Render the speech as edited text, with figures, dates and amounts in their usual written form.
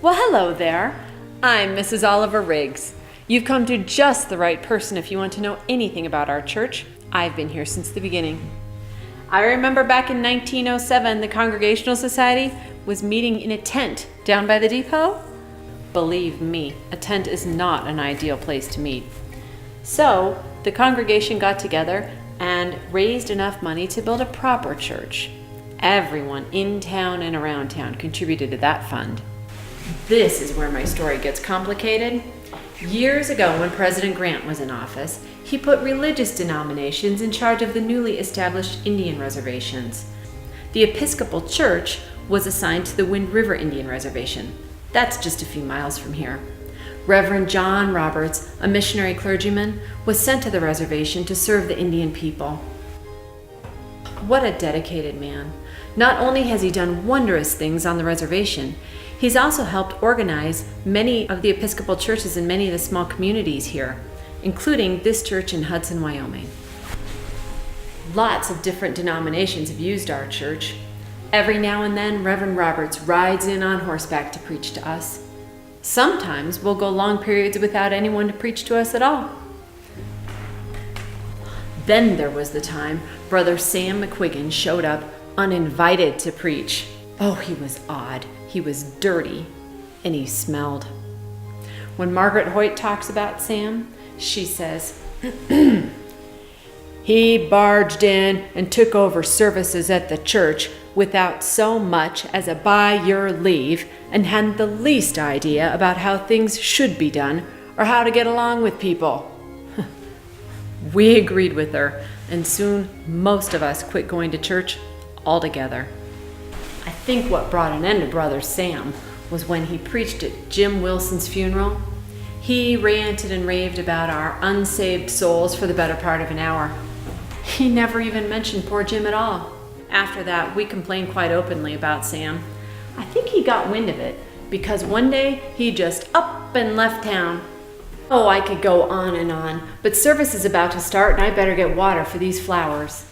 Well, hello there. I'm Mrs. Oliver Riggs. You've come to just the right person if you want to know anything about our church. I've been here since the beginning. I remember back in 1907, the Congregational Society was meeting in a tent down by the depot. Believe me, a tent is not an ideal place to meet. So, the congregation got together and raised enough money to build a proper church. Everyone in town and around town contributed to that fund. This is where my story gets complicated. Years ago, when President Grant was in office, he put religious denominations in charge of the newly established Indian reservations. The Episcopal Church was assigned to the Wind River Indian Reservation. That's just a few miles from here. Reverend John Roberts, a missionary clergyman, was sent to the reservation to serve the Indian people. What a dedicated man. Not only has he done wondrous things on the reservation, he's also helped organize many of the Episcopal churches in many of the small communities here, including this church in Hudson, Wyoming. Lots of different denominations have used our church. Every now and then, Reverend Roberts rides in on horseback to preach to us. Sometimes we'll go long periods without anyone to preach to us at all. Then there was the time Brother Sam McQuiggan showed up uninvited to preach. Oh, he was odd. He was dirty, and he smelled. When Margaret Hoyt talks about Sam, she says, he barged in and took over services at the church without so much as a by your leave, and hadn't the least idea about how things should be done or how to get along with people. We agreed with her, and soon most of us quit going to church altogether. I think what brought an end to Brother Sam was when he preached at Jim Wilson's funeral. He ranted and raved about our unsaved souls for the better part of an hour. He never even mentioned poor Jim at all. After that, we complained quite openly about Sam. I think he got wind of it because one day he just up and left town. Oh, I could go on and on, but service is about to start and I better get water for these flowers.